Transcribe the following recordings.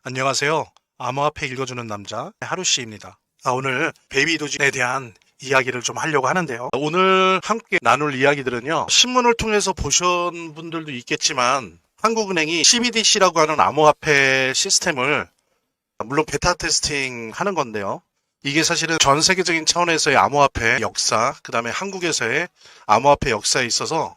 안녕하세요. 암호화폐 읽어주는 남자 하루씨입니다. 오늘 베이비도지에 대한 이야기를 좀 하려고 하는데요. 오늘 함께 나눌 이야기들은요. 신문을 통해서 보신 분들도 있겠지만 한국은행이 CBDC라고 하는 암호화폐 시스템을 물론 베타 테스팅 하는 건데요. 이게 사실은 전 세계적인 차원에서의 암호화폐 역사, 그 다음에 한국에서의 암호화폐 역사에 있어서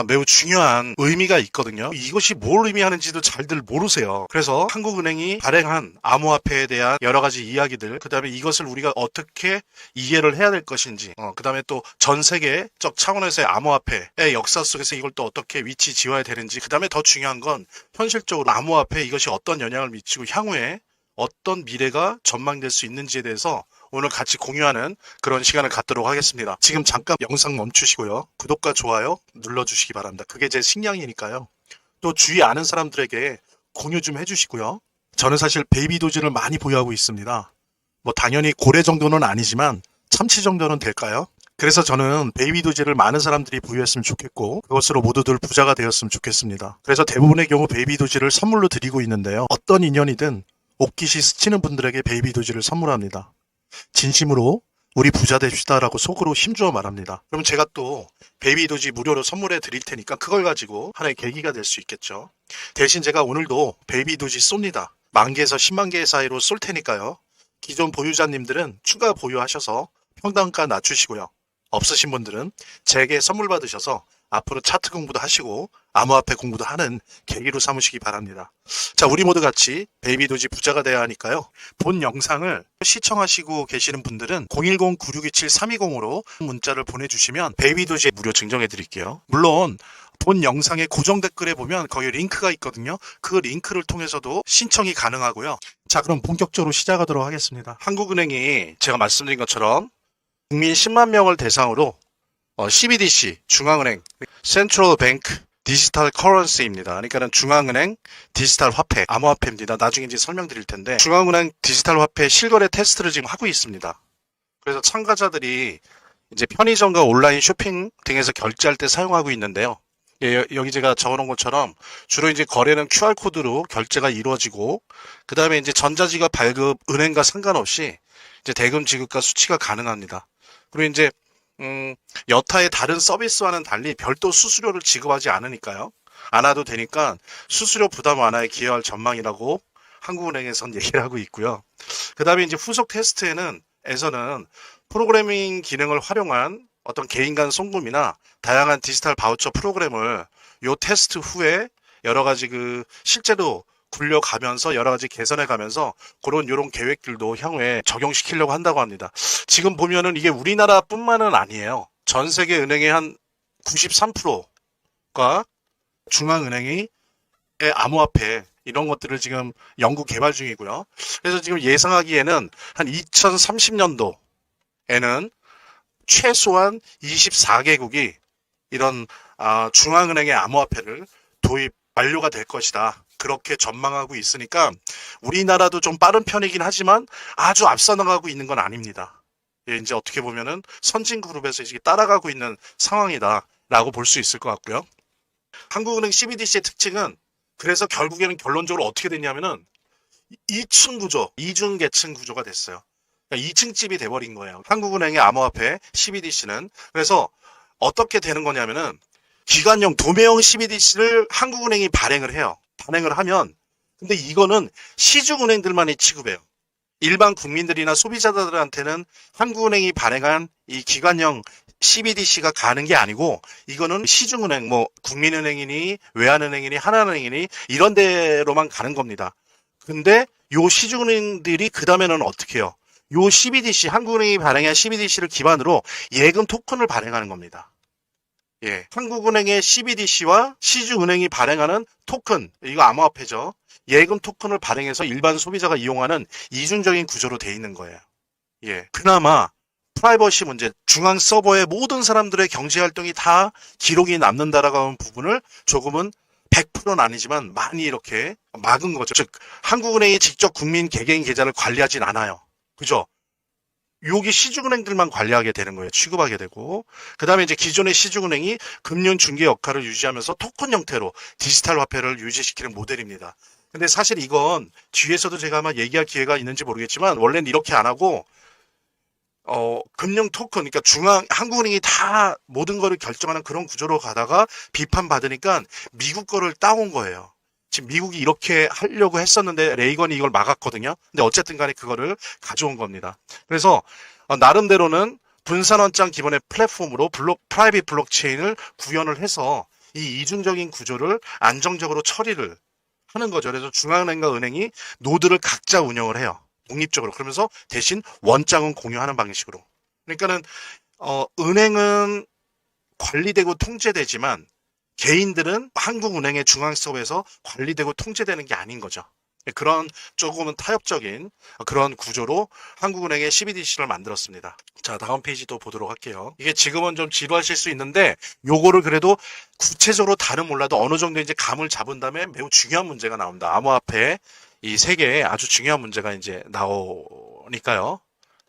매우 중요한 의미가 있거든요. 이것이 뭘 의미하는지도 잘들 모르세요. 그래서 한국은행이 발행한 암호화폐에 대한 여러 가지 이야기들, 그 다음에 이것을 우리가 어떻게 이해를 해야 될 것인지, 그 다음에 또 전 세계적 차원에서의 암호화폐의 역사 속에서 이걸 또 어떻게 위치 지어야 되는지, 그 다음에 더 중요한 건 현실적으로 암호화폐에 이것이 어떤 영향을 미치고 향후에 어떤 미래가 전망될 수 있는지에 대해서 오늘 같이 공유하는 그런 시간을 갖도록 하겠습니다. 지금 잠깐 영상 멈추시고요. 구독과 좋아요 눌러주시기 바랍니다. 그게 제 식량이니까요. 또 주위 아는 사람들에게 공유 좀 해주시고요. 저는 사실 베이비도지를 많이 보유하고 있습니다. 당연히 고래 정도는 아니지만 참치 정도는 될까요? 그래서 저는 베이비도지를 많은 사람들이 보유했으면 좋겠고 그것으로 모두들 부자가 되었으면 좋겠습니다. 그래서 대부분의 경우 베이비도지를 선물로 드리고 있는데요. 어떤 인연이든 옷깃이 스치는 분들에게 베이비도지를 선물합니다. 진심으로 우리 부자 됩시다라고 속으로 힘주어 말합니다. 그럼 제가 또 베이비도지 무료로 선물해 드릴 테니까 그걸 가지고 하나의 계기가 될 수 있겠죠. 대신 제가 오늘도 베이비도지 쏩니다. 10,000개에서 10만 개 사이로 쏠 테니까요. 기존 보유자님들은 추가 보유하셔서 평단가 낮추시고요. 없으신 분들은 제게 선물 받으셔서 앞으로 차트 공부도 하시고 암호화폐 공부도 하는 계기로 삼으시기 바랍니다. 자, 우리 모두 같이 베이비도지 부자가 돼야 하니까요. 본 영상을 시청하시고 계시는 분들은 010-9627-320으로 문자를 보내주시면 베이비도지 무료 증정해 드릴게요. 물론 본 영상의 고정 댓글에 보면 거기 링크가 있거든요. 그 링크를 통해서도 신청이 가능하고요. 자, 그럼 본격적으로 시작하도록 하겠습니다. 한국은행이 제가 말씀드린 것처럼 국민 10만 명을 대상으로 CBDC, 중앙은행, Central Bank 디지털 커런시입니다. 그러니까는 중앙은행 디지털 화폐, 암호화폐입니다. 나중에 이제 설명드릴 텐데 중앙은행 디지털 화폐 실거래 테스트를 지금 하고 있습니다. 그래서 참가자들이 이제 편의점과 온라인 쇼핑 등에서 결제할 때 사용하고 있는데요. 여기 제가 적어놓은 것처럼 주로 이제 거래는 QR코드로 결제가 이루어지고 그 다음에 이제 전자지갑 발급 은행과 상관없이 이제 대금 지급과 수취가 가능합니다. 그리고 이제 여타의 다른 서비스와는 달리 별도 수수료를 지급하지 않으니까요. 안 와도 되니까 수수료 부담 완화에 기여할 전망이라고 한국은행에선 얘기를 하고 있고요. 그 다음에 이제 후속 테스트에서는 프로그래밍 기능을 활용한 어떤 개인 간 송금이나 다양한 디지털 바우처 프로그램을 요 테스트 후에 여러 가지 실제로 굴려가면서 여러 가지 개선해 가면서 요런 계획들도 향후에 적용시키려고 한다고 합니다. 지금 보면은 이게 우리나라뿐만은 아니에요. 전 세계 은행의 한 93%가 중앙은행이 암호화폐 이런 것들을 지금 연구 개발 중이고요. 그래서 지금 예상하기에는 한 2030년도에는 최소한 24개국이 이런 중앙은행의 암호화폐를 도입 완료가 될 것이다. 그렇게 전망하고 있으니까 우리나라도 좀 빠른 편이긴 하지만 아주 앞서 나가고 있는 건 아닙니다. 이제 어떻게 보면은 선진 그룹에서 이제 따라가고 있는 상황이다라고 볼 수 있을 것 같고요. 한국은행 CBDC의 특징은 그래서 결국에는 결론적으로 어떻게 됐냐면은 2층 구조, 이중계층 구조가 됐어요. 그러니까 2층 집이 돼버린 거예요. 한국은행의 암호화폐 CBDC는. 그래서 어떻게 되는 거냐면은 기관용 도매형 CBDC를 한국은행이 발행을 해요. 발행을 하면 근데 이거는 시중은행들만이 취급해요. 일반 국민들이나 소비자들한테는 한국은행이 발행한 이 기관형 CBDC가 가는 게 아니고 이거는 시중은행, 국민은행이니 외환은행이니 하나은행이니 이런 데로만 가는 겁니다. 근데 요 시중은행들이 그 다음에는 어떻게 해요? 요 CBDC, 한국은행이 발행한 CBDC를 기반으로 예금 토큰을 발행하는 겁니다. 한국은행의 CBDC와 시중은행이 발행하는 토큰, 이거 암호화폐죠. 예금 토큰을 발행해서 일반 소비자가 이용하는 이중적인 구조로 되어 있는 거예요. 그나마 프라이버시 문제, 중앙 서버에 모든 사람들의 경제 활동이 다 기록이 남는다라고 하는 부분을 조금은 100%는 아니지만 많이 이렇게 막은 거죠. 즉, 한국은행이 직접 국민 개개인 계좌를 관리하진 않아요. 그죠? 여기 시중은행들만 관리하게 되는 거예요. 취급하게 되고. 그 다음에 이제 기존의 시중은행이 금융 중개 역할을 유지하면서 토큰 형태로 디지털 화폐를 유지시키는 모델입니다. 근데 사실 이건 뒤에서도 제가 아마 얘기할 기회가 있는지 모르겠지만 원래는 이렇게 안 하고 금융 토큰, 그러니까 한국은행이 다 모든 거를 결정하는 그런 구조로 가다가 비판받으니까 미국 거를 따온 거예요. 지금 미국이 이렇게 하려고 했었는데 레이건이 이걸 막았거든요. 근데 어쨌든 간에 그거를 가져온 겁니다. 그래서 나름대로는 분산원장 기반의 플랫폼으로 프라이빗 블록체인을 구현을 해서 이 이중적인 구조를 안정적으로 처리를 하는 거죠. 그래서 중앙은행과 은행이 노드를 각자 운영을 해요. 독립적으로. 그러면서 대신 원장은 공유하는 방식으로. 그러니까는 은행은 관리되고 통제되지만 개인들은 한국은행의 중앙서버에서 관리되고 통제되는 게 아닌 거죠. 그런 조금은 타협적인 그런 구조로 한국은행의 CBDC를 만들었습니다. 자, 다음 페이지 또 보도록 할게요. 이게 지금은 좀 지루하실 수 있는데 요거를 그래도 구체적으로 다는 몰라도 어느 정도 이제 감을 잡은 다음에 매우 중요한 문제가 나옵니다. 암호화폐 이 세계에 아주 중요한 문제가 이제 나오니까요.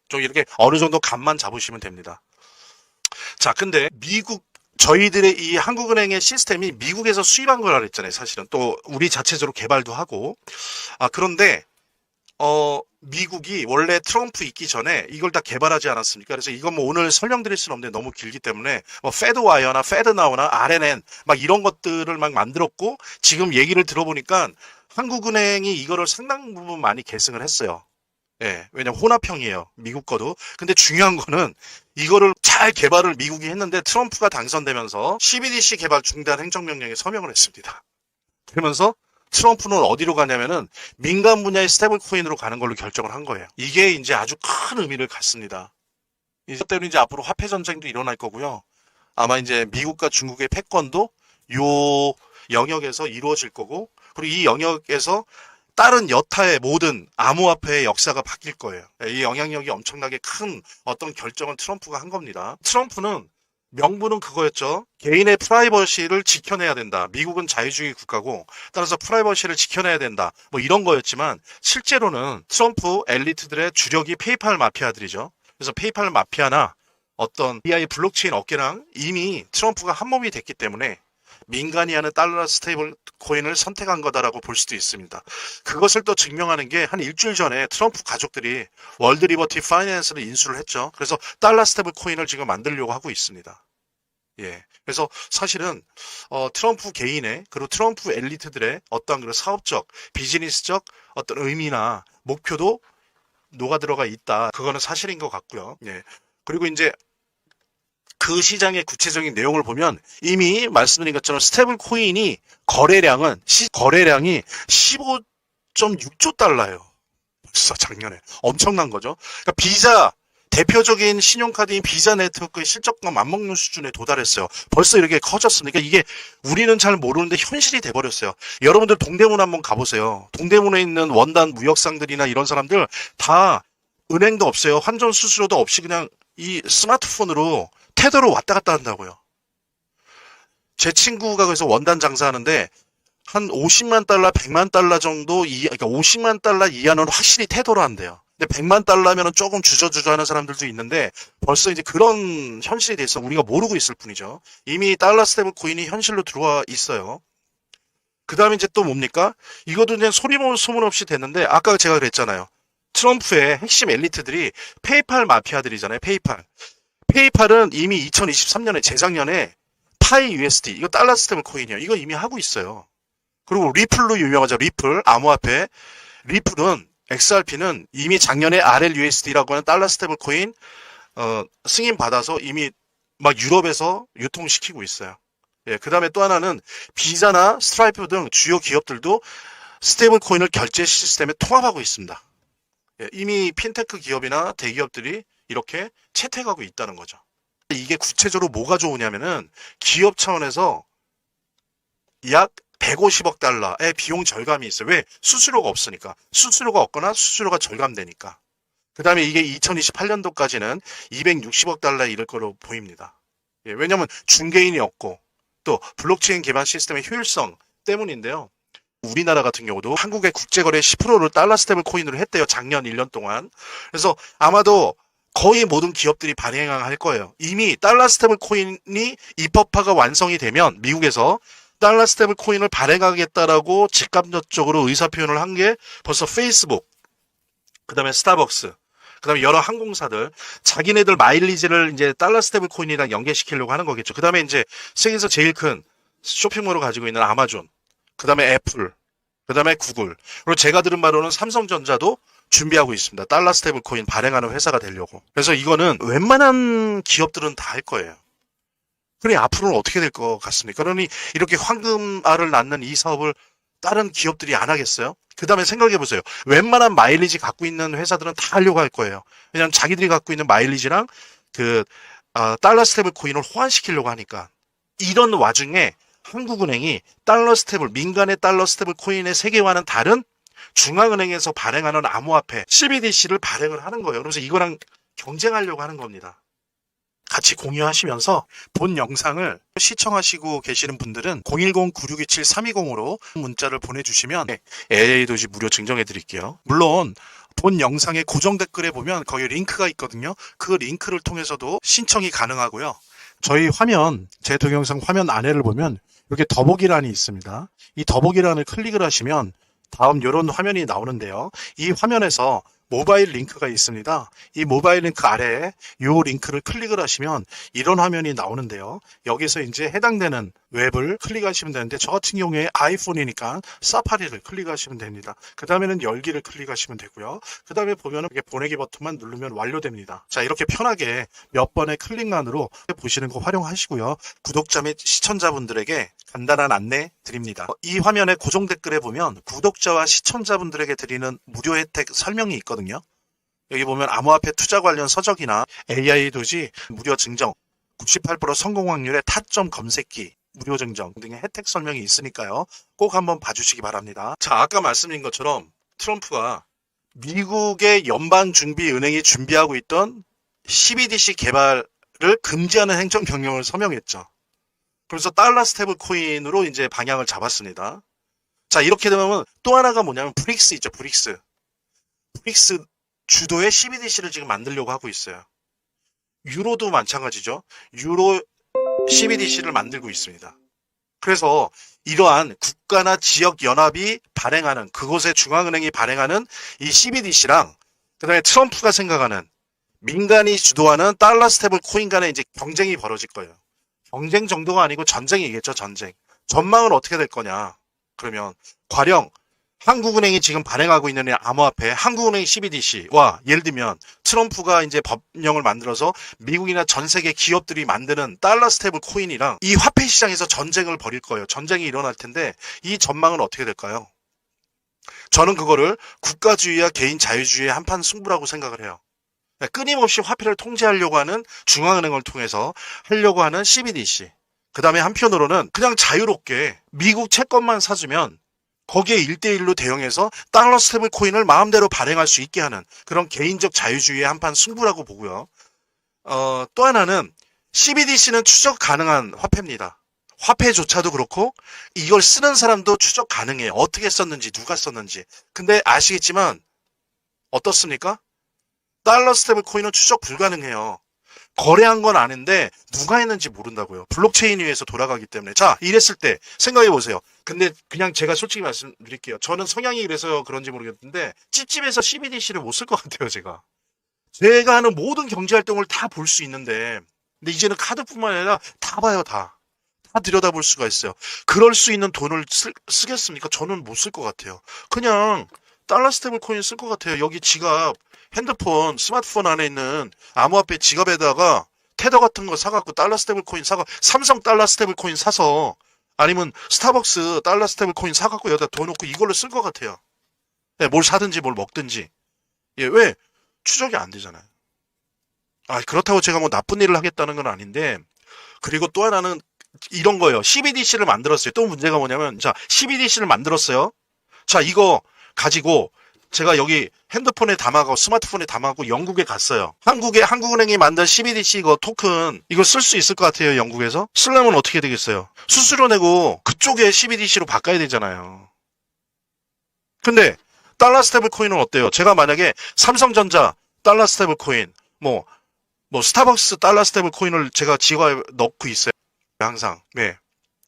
좀 이렇게 어느 정도 감만 잡으시면 됩니다. 자, 근데 저희들의 이 한국은행의 시스템이 미국에서 수입한 거라 그랬잖아요. 사실은 또 우리 자체적으로 개발도 하고. 그런데 미국이 원래 트럼프 있기 전에 이걸 다 개발하지 않았습니까? 그래서 이건 뭐 오늘 설명드릴 수는 없는데 너무 길기 때문에 뭐 페드와이어나 페드나우나 RNN 막 이런 것들을 막 만들었고, 지금 얘기를 들어보니까 한국은행이 이거를 상당 부분 많이 계승을 했어요. 예, 왜냐면 혼합형이에요. 미국 거도. 근데 중요한 거는 이거를 잘 개발을 미국이 했는데 트럼프가 당선되면서 CBDC 개발 중단 행정명령에 서명을 했습니다. 그러면서 트럼프는 어디로 가냐면은 민간 분야의 스테이블 코인으로 가는 걸로 결정을 한 거예요. 이게 이제 아주 큰 의미를 갖습니다. 이것 때문에 이제 앞으로 화폐 전쟁도 일어날 거고요. 아마 이제 미국과 중국의 패권도 요 영역에서 이루어질 거고, 그리고 이 영역에서 다른 여타의 모든 암호화폐의 역사가 바뀔 거예요. 이 영향력이 엄청나게 큰 어떤 결정을 트럼프가 한 겁니다. 트럼프는 명분은 그거였죠. 개인의 프라이버시를 지켜내야 된다. 미국은 자유주의 국가고 따라서 프라이버시를 지켜내야 된다. 뭐 이런 거였지만 실제로는 트럼프 엘리트들의 주력이 페이팔 마피아들이죠. 그래서 페이팔 마피아나 어떤 AI 블록체인 업계랑 이미 트럼프가 한몸이 됐기 때문에 민간이 하는 달러 스테이블 코인을 선택한 거다라고 볼 수도 있습니다. 그것을 또 증명하는 게 한 일주일 전에 트럼프 가족들이 월드 리버티 파이낸스를 인수를 했죠. 그래서 달러 스테이블 코인을 지금 만들려고 하고 있습니다. 예. 그래서 사실은 트럼프 개인의 그리고 트럼프 엘리트들의 어떤 그런 사업적, 비즈니스적 어떤 의미나 목표도 녹아들어가 있다. 그거는 사실인 것 같고요. 예. 그리고 이제 그 시장의 구체적인 내용을 보면 이미 말씀드린 것처럼 스테이블 코인이 거래량이 15.6조 달러예요. 벌써 작년에 엄청난 거죠. 그러니까 비자 대표적인 신용카드인 비자 네트워크의 실적과 맞먹는 수준에 도달했어요. 벌써 이렇게 커졌으니까 이게 우리는 잘 모르는데 현실이 돼버렸어요. 여러분들 동대문 한번 가보세요. 동대문에 있는 원단 무역상들이나 이런 사람들 다 은행도 없어요. 환전 수수료도 없이 그냥 이 스마트폰으로 테더로 왔다 갔다 한다고요. 제 친구가 그래서 원단 장사하는데 한 50만 달러, 100만 달러 정도 그러니까 50만 달러 이하는 확실히 테더로 한대요. 근데 100만 달러면은 조금 주저주저 하는 사람들도 있는데 벌써 이제 그런 현실이 돼서 우리가 모르고 있을 뿐이죠. 이미 달러 스테이블 코인이 현실로 들어와 있어요. 그 다음에 이제 또 뭡니까? 이것도 그냥 소문 없이 됐는데 아까 제가 그랬잖아요. 트럼프의 핵심 엘리트들이 페이팔 마피아들이잖아요. 페이팔은 이미 2023년에 재작년에 파이 USD 이거 달러 스테이블 코인이에요. 이거 이미 하고 있어요. 그리고 리플로 유명하죠. 리플 암호화폐. 리플은 XRP는 이미 작년에 RLUSD라고 하는 달러 스테이블 코인 승인 받아서 이미 막 유럽에서 유통시키고 있어요. 예, 그다음에 또 하나는 비자나 스트라이프 등 주요 기업들도 스테이블 코인을 결제 시스템에 통합하고 있습니다. 예, 이미 핀테크 기업이나 대기업들이 이렇게 채택하고 있다는 거죠. 이게 구체적으로 뭐가 좋으냐면은 기업 차원에서 약 150억 달러의 비용 절감이 있어요. 왜? 수수료가 없으니까. 수수료가 없거나 수수료가 절감되니까. 그 다음에 이게 2028년도까지는 260억 달러에 이를 거로 보입니다. 예, 왜냐하면 중개인이 없고 또 블록체인 기반 시스템의 효율성 때문인데요. 우리나라 같은 경우도 한국의 국제거래 10%를 달러 스테이블 코인으로 했대요. 작년 1년 동안. 그래서 아마도 거의 모든 기업들이 발행할 거예요. 이미 달러 스테이블 코인이 입법화가 완성이 되면 미국에서 달러 스테이블 코인을 발행하겠다라고 직간접적으로 의사표현을 한 게 벌써 페이스북, 그 다음에 스타벅스, 그 다음에 여러 항공사들, 자기네들 마일리지를 이제 달러 스테이블 코인이랑 연계시키려고 하는 거겠죠. 그 다음에 이제 세계에서 제일 큰 쇼핑몰을 가지고 있는 아마존, 그 다음에 애플, 그 다음에 구글, 그리고 제가 들은 바로는 삼성전자도 준비하고 있습니다. 달러 스테이블 코인 발행하는 회사가 되려고. 그래서 이거는 웬만한 기업들은 다 할 거예요. 그래, 앞으로는 어떻게 될 것 같습니까? 그러니 이렇게 황금알을 낳는 이 사업을 다른 기업들이 안 하겠어요? 그 다음에 생각해 보세요. 웬만한 마일리지 갖고 있는 회사들은 다 하려고 할 거예요. 왜냐하면 자기들이 갖고 있는 마일리지랑 달러 스테이블 코인을 호환시키려고 하니까. 이런 와중에 한국은행이 달러 스테이블, 민간의 달러 스테이블 코인의 세계와는 다른 중앙은행에서 발행하는 암호화폐 CBDC를 발행을 하는 거예요. 그래서 이거랑 경쟁하려고 하는 겁니다. 같이 공유하시면서 본 영상을 시청하시고 계시는 분들은 010-9627-320으로 문자를 보내주시면 AI 도지 무료 증정해 드릴게요. 물론 본 영상의 고정 댓글에 보면 거기 링크가 있거든요. 그 링크를 통해서도 신청이 가능하고요. 저희 화면, 제 동영상 화면 안에를 보면 이렇게 더보기란이 있습니다. 이 더보기란을 클릭을 하시면 다음 이런 화면이 나오는데요. 이 화면에서 모바일 링크가 있습니다. 이 모바일 링크 아래에 이 링크를 클릭을 하시면 이런 화면이 나오는데요. 여기서 이제 해당되는 웹을 클릭하시면 되는데 저 같은 경우에 아이폰이니까 사파리를 클릭하시면 됩니다. 그 다음에는 열기를 클릭하시면 되고요. 그 다음에 보면은 이렇게 보내기 버튼만 누르면 완료됩니다. 자, 이렇게 편하게 몇 번의 클릭만으로 보시는 거 활용하시고요. 구독자 및 시청자분들에게 간단한 안내 드립니다. 이 화면의 고정 댓글에 보면 구독자와 시청자분들에게 드리는 무료 혜택 설명이 있거든요. 여기 보면 암호화폐 투자 관련 서적이나 AI 도지 무료 증정, 98% 성공 확률의 타점 검색기, 무료 증정 등의 혜택 설명이 있으니까요. 꼭 한번 봐주시기 바랍니다. 자, 아까 말씀드린 것처럼 트럼프가 미국의 연방준비은행이 준비하고 있던 CBDC 개발을 금지하는 행정명령을 서명했죠. 그래서 달러 스테이블 코인으로 이제 방향을 잡았습니다. 자, 이렇게 되면 또 하나가 뭐냐면 브릭스 있죠, 브릭스. 브릭스 주도의 CBDC를 지금 만들려고 하고 있어요. 유로도 마찬가지죠. 유로 CBDC를 만들고 있습니다. 그래서 이러한 국가나 지역 연합이 발행하는, 그곳의 중앙은행이 발행하는 이 CBDC랑 그다음에 트럼프가 생각하는 민간이 주도하는 달러 스테이블 코인 간의 이제 경쟁이 벌어질 거예요. 경쟁 정도가 아니고 전쟁이겠죠, 전쟁. 전망은 어떻게 될 거냐? 그러면 가령 한국은행이 지금 발행하고 있는 암호화폐 한국은행 CBDC와 예를 들면 트럼프가 이제 법령을 만들어서 미국이나 전 세계 기업들이 만드는 달러 스테이블 코인이랑 이 화폐 시장에서 전쟁을 벌일 거예요. 전쟁이 일어날 텐데 이 전망은 어떻게 될까요? 저는 그거를 국가주의와 개인 자유주의의 한판 승부라고 생각을 해요. 끊임없이 화폐를 통제하려고 하는 중앙은행을 통해서 하려고 하는 CBDC. 그 다음에 한편으로는 그냥 자유롭게 미국 채권만 사주면 거기에 1대1로 대응해서 달러 스테이블 코인을 마음대로 발행할 수 있게 하는 그런 개인적 자유주의의 한판 승부라고 보고요. 또 하나는 CBDC는 추적 가능한 화폐입니다. 화폐조차도 그렇고 이걸 쓰는 사람도 추적 가능해요. 어떻게 썼는지, 누가 썼는지. 근데 아시겠지만 어떻습니까? 달러 스테이블 코인은 추적 불가능해요. 거래한 건 아는데 누가 했는지 모른다고요. 블록체인 위에서 돌아가기 때문에. 자, 이랬을 때 생각해 보세요. 근데 그냥 제가 솔직히 말씀드릴게요. 저는 성향이 그래서 그런지 모르겠는데 찝찝해서 CBDC를 못 쓸 것 같아요, 제가. 제가 하는 모든 경제활동을 다 볼 수 있는데 근데 이제는 카드뿐만 아니라 다 봐요, 다. 다 들여다볼 수가 있어요. 그럴 수 있는 돈을 쓰겠습니까? 저는 못 쓸 것 같아요. 그냥 달러 스테이블 코인 쓸 것 같아요. 여기 지갑, 핸드폰, 스마트폰 안에 있는 암호화폐 지갑에다가 테더 같은 거 사갖고 달러 스테이블 코인 사고 삼성 달러 스테이블 코인 사서 아니면 스타벅스 달러 스테이블 코인 사갖고 여기다 둬 놓고 이걸로 쓸 것 같아요. 네, 뭘 사든지 뭘 먹든지. 예, 왜? 추적이 안 되잖아요. 아, 그렇다고 제가 뭐 나쁜 일을 하겠다는 건 아닌데 그리고 또 하나는 이런 거예요. CBDC를 만들었어요. 또 문제가 뭐냐면 자, CBDC를 만들었어요. 자, 이거 가지고 제가 여기 핸드폰에 담아가고 스마트폰에 담아가고 영국에 갔어요. 한국은행이 만든 CBDC 이거 토큰 이거 쓸 수 있을 것 같아요. 영국에서 쓰려면 어떻게 되겠어요? 수수료 내고 그쪽에 CBDC로 바꿔야 되잖아요. 근데 달러 스테이블 코인은 어때요? 제가 만약에 삼성전자 달러 스테이블 코인 뭐 스타벅스 달러 스테이블 코인을 제가 지갑에 넣고 있어요. 항상. 네.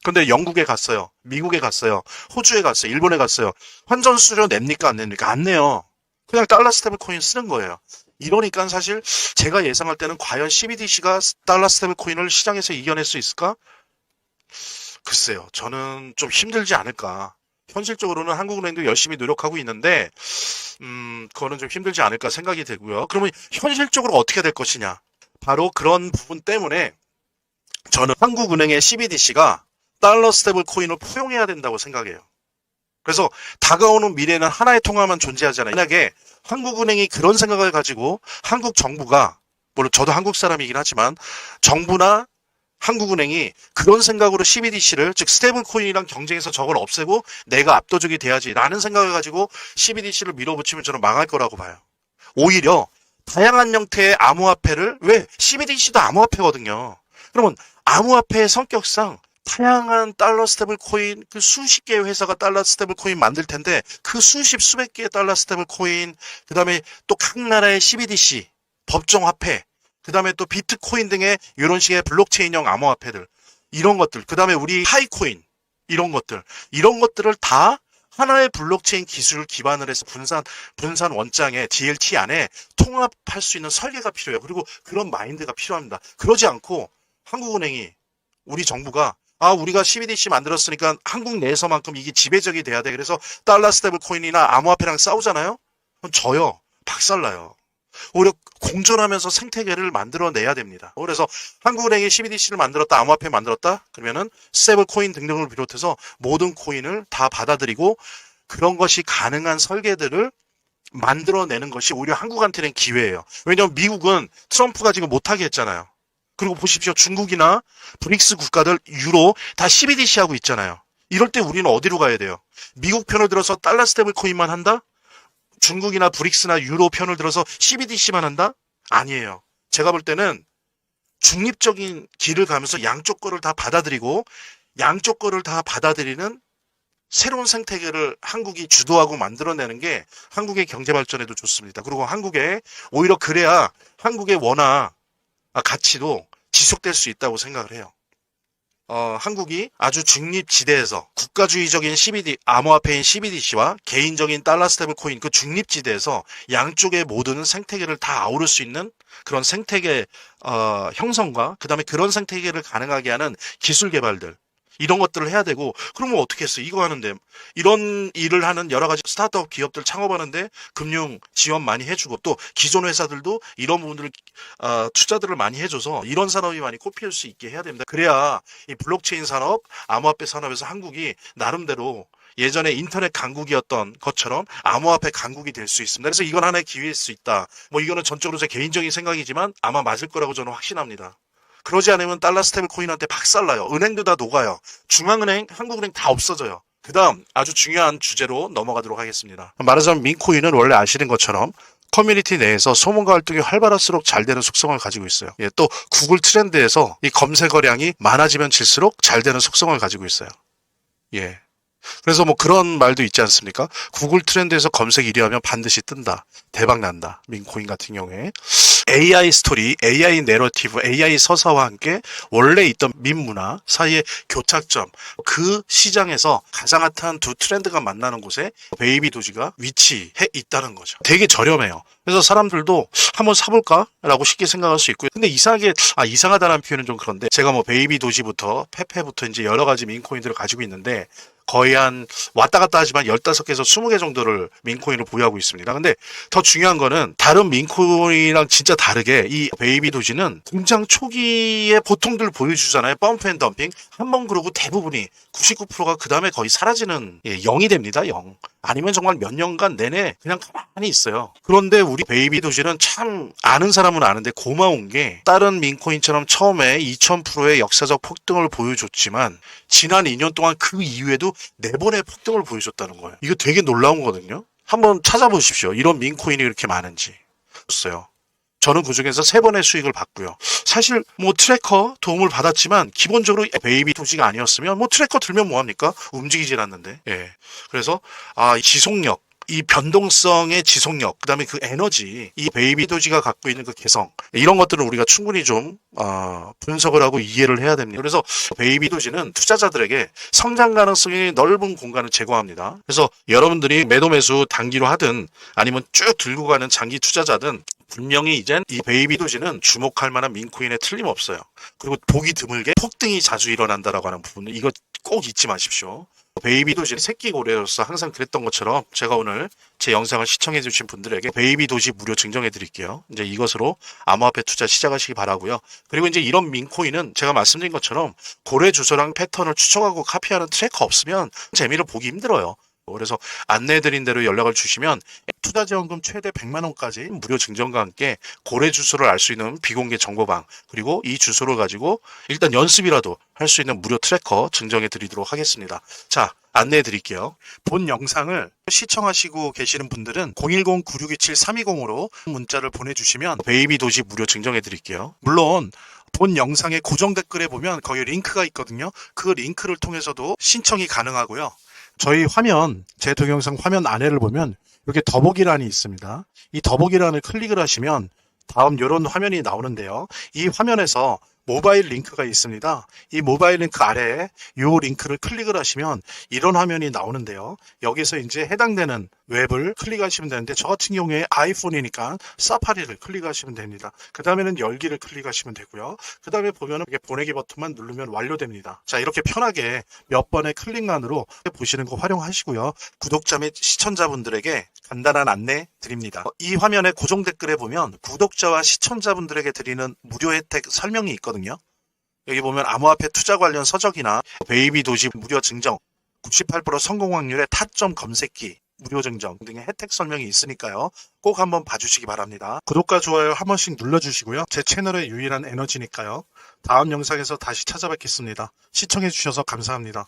근데 영국에 갔어요. 미국에 갔어요. 호주에 갔어요. 일본에 갔어요. 환전 수수료 냅니까? 안 냅니까? 안 내요. 그냥 달러 스테이블 코인 쓰는 거예요. 이러니까 사실 제가 예상할 때는 과연 CBDC가 달러 스테이블 코인을 시장에서 이겨낼 수 있을까? 글쎄요. 저는 좀 힘들지 않을까. 현실적으로는 한국은행도 열심히 노력하고 있는데 그거는 좀 힘들지 않을까 생각이 되고요. 그러면 현실적으로 어떻게 될 것이냐? 바로 그런 부분 때문에 저는 한국은행의 CBDC가 달러 스테이블 코인을 포용해야 된다고 생각해요. 그래서 다가오는 미래에는 하나의 통화만 존재하잖아요. 만약에 한국은행이 그런 생각을 가지고 한국 정부가, 물론 저도 한국 사람이긴 하지만 정부나 한국은행이 그런 생각으로 CBDC를, 즉 스테이블 코인이랑 경쟁해서 저걸 없애고 내가 압도적이 돼야지라는 생각을 가지고 CBDC를 밀어붙이면 저는 망할 거라고 봐요. 오히려 다양한 형태의 암호화폐를, 왜 CBDC도 암호화폐거든요. 그러면 암호화폐의 성격상 다양한 달러 스테이블 코인, 그 수십 개의 회사가 달러 스테이블 코인 만들 텐데 그 수십 수백 개의 달러 스테이블 코인, 그다음에 또 각 나라의 CBDC, 법정 화폐, 그다음에 또 비트코인 등의 이런 식의 블록체인형 암호화폐들, 이런 것들, 그다음에 우리 하이코인, 이런 것들을 다 하나의 블록체인 기술을 기반으로 해서 분산 원장에 DLT 안에 통합할 수 있는 설계가 필요해요. 그리고 그런 마인드가 필요합니다. 그러지 않고 한국은행이, 우리 정부가 우리가 CBDC 만들었으니까 한국 내에서만큼 이게 지배적이 돼야 돼. 그래서 달러 스테이블 코인이나 암호화폐랑 싸우잖아요. 그럼 져요. 박살나요. 오히려 공존하면서 생태계를 만들어내야 됩니다. 그래서 한국은행이 CBDC를 만들었다, 암호화폐 만들었다, 그러면은 스테이블 코인 등등을 비롯해서 모든 코인을 다 받아들이고 그런 것이 가능한 설계들을 만들어내는 것이 오히려 한국한테는 기회예요. 왜냐하면 미국은 트럼프가 지금 못하게 했잖아요. 그리고 보십시오. 중국이나 브릭스 국가들 유로 다 CBDC 하고 있잖아요. 이럴 때 우리는 어디로 가야 돼요? 미국 편을 들어서 달러 스테이블 코인만 한다? 중국이나 브릭스나 유로 편을 들어서 CBDC만 한다? 아니에요. 제가 볼 때는 중립적인 길을 가면서 양쪽 거를 다 받아들이고 양쪽 거를 다 받아들이는 새로운 생태계를 한국이 주도하고 만들어내는 게 한국의 경제 발전에도 좋습니다. 그리고 오히려 그래야 한국의 원화 가치도 지속될 수 있다고 생각을 해요. 한국이 아주 중립지대에서 국가주의적인 암호화폐인 CBDC와 개인적인 달러 스테이블 코인, 그 중립지대에서 양쪽의 모든 생태계를 다 아우를 수 있는 그런 생태계 형성과 그다음에 그런 생태계를 가능하게 하는 기술 개발들, 이런 것들을 해야 되고, 그러면 어떻게 했어? 이거 하는데, 이런 일을 하는 여러 가지 스타트업 기업들 창업하는데 금융 지원 많이 해주고, 또 기존 회사들도 이런 부분들을 투자들을 많이 해줘서 이런 산업이 많이 꽃피울 수 있게 해야 됩니다. 그래야 이 블록체인 산업, 암호화폐 산업에서 한국이 나름대로 예전에 인터넷 강국이었던 것처럼 암호화폐 강국이 될 수 있습니다. 그래서 이건 하나의 기회일 수 있다. 이거는 전적으로 제 개인적인 생각이지만 아마 맞을 거라고 저는 확신합니다. 그러지 않으면 달러 스테이블 코인한테 박살나요. 은행도 다 녹아요. 중앙은행, 한국은행 다 없어져요. 그 다음 아주 중요한 주제로 넘어가도록 하겠습니다. 말하자면 민코인은 원래 아시는 것처럼 커뮤니티 내에서 소문과 활동이 활발할수록 잘 되는 속성을 가지고 있어요. 또 구글 트렌드에서 이 검색어량이 많아지면 질수록 잘 되는 속성을 가지고 있어요. 그래서 그런 말도 있지 않습니까? 구글 트렌드에서 검색 1위 하면 반드시 뜬다. 대박 난다. 민코인 같은 경우에. AI 스토리, AI 내러티브, AI 서사와 함께 원래 있던 밈 문화 사이의 교착점, 그 시장에서 가장 핫한 두 트렌드가 만나는 곳에 베이비 도지가 위치해 있다는 거죠. 되게 저렴해요. 그래서 사람들도 한번 사볼까? 라고 쉽게 생각할 수 있고요. 근데 이상하다는 표현은 좀 그런데, 제가 베이비 도지부터 페페부터 이제 여러 가지 민코인들을 가지고 있는데 거의 한 왔다 갔다 하지만 15개에서 20개 정도를 민코인을 보유하고 있습니다. 근데 더 중요한 거는 다른 민코인이랑 진짜 다르게 이 베이비 도지는 등장 초기에 보통들 보여주잖아요. 펌프 앤 덤핑. 한번 그러고 대부분이 99%가 그 다음에 거의 사라지는 0이 됩니다. 0. 아니면 정말 몇 년간 내내 그냥 가만히 있어요. 그런데 우리 베이비 도지는 참 아는 사람은 아는데 고마운 게, 다른 민코인처럼 처음에 2000%의 역사적 폭등을 보여줬지만 지난 2년 동안 그 이후에도 4번의 폭등을 보여줬다는 거예요. 이거 되게 놀라운 거거든요. 한번 찾아보십시오. 이런 민코인이 그렇게 많은지. 없어요. 저는 그중에서 3번의 수익을 봤고요. 사실 트래커 도움을 받았지만 기본적으로 베이비 도지가 아니었으면 트래커 들면 뭐합니까? 움직이질 않는데. 그래서 지속력, 이 변동성의 지속력, 그다음에 그 에너지, 이 베이비 도지가 갖고 있는 그 개성, 이런 것들은 우리가 충분히 좀 분석을 하고 이해를 해야 됩니다. 그래서 베이비 도지는 투자자들에게 성장 가능성이 넓은 공간을 제공합니다. 그래서 여러분들이 매도 매수 단기로 하든 아니면 쭉 들고 가는 장기 투자자든 분명히 이젠 이 베이비 도지는 주목할 만한 민코인에 틀림없어요. 그리고 보기 드물게 폭등이 자주 일어난다라고 하는 부분은 이거 꼭 잊지 마십시오. 베이비 도지 새끼 고래로서 항상 그랬던 것처럼 제가 오늘 제 영상을 시청해 주신 분들에게 베이비 도지 무료 증정해 드릴게요. 이제 이것으로 암호화폐 투자 시작하시기 바라고요. 그리고 이제 이런 민코인은 제가 말씀드린 것처럼 고래 주소랑 패턴을 추적하고 카피하는 트래커 없으면 재미를 보기 힘들어요. 그래서 안내해드린 대로 연락을 주시면 투자지원금 최대 100만 원까지 무료 증정과 함께 고래 주소를 알 수 있는 비공개 정보방, 그리고 이 주소를 가지고 일단 연습이라도 할 수 있는 무료 트래커 증정해 드리도록 하겠습니다. 자, 안내해 드릴게요. 본 영상을 시청하시고 계시는 분들은 010-9627-320으로 문자를 보내주시면 베이비 도지 무료 증정해 드릴게요. 물론 본 영상의 고정 댓글에 보면 거기 링크가 있거든요. 그 링크를 통해서도 신청이 가능하고요. 저희 화면, 제 동영상 화면 안에를 보면 이렇게 더보기란이 있습니다. 이 더보기란을 클릭을 하시면 다음 이런 화면이 나오는데요. 이 화면에서 모바일 링크가 있습니다. 이 모바일 링크 아래에 이 링크를 클릭을 하시면 이런 화면이 나오는데요. 여기서 이제 해당되는 웹을 클릭하시면 되는데 저 같은 경우에 아이폰이니까 사파리를 클릭하시면 됩니다. 그 다음에는 열기를 클릭하시면 되고요. 그 다음에 보면 이렇게 보내기 버튼만 누르면 완료됩니다. 자, 이렇게 편하게 몇 번의 클릭만으로 보시는 거 활용하시고요. 구독자 및 시청자분들에게 간단한 안내 드립니다. 이 화면의 고정 댓글에 보면 구독자와 시청자분들에게 드리는 무료 혜택 설명이 있거든요. 여기 보면 암호화폐 투자 관련 서적이나 베이비 도지 무료 증정, 98% 성공 확률의 타점 검색기 무료 증정 등의 혜택 설명이 있으니까요. 꼭 한번 봐주시기 바랍니다. 구독과 좋아요 한 번씩 눌러주시고요. 제 채널의 유일한 에너지니까요. 다음 영상에서 다시 찾아뵙겠습니다. 시청해주셔서 감사합니다.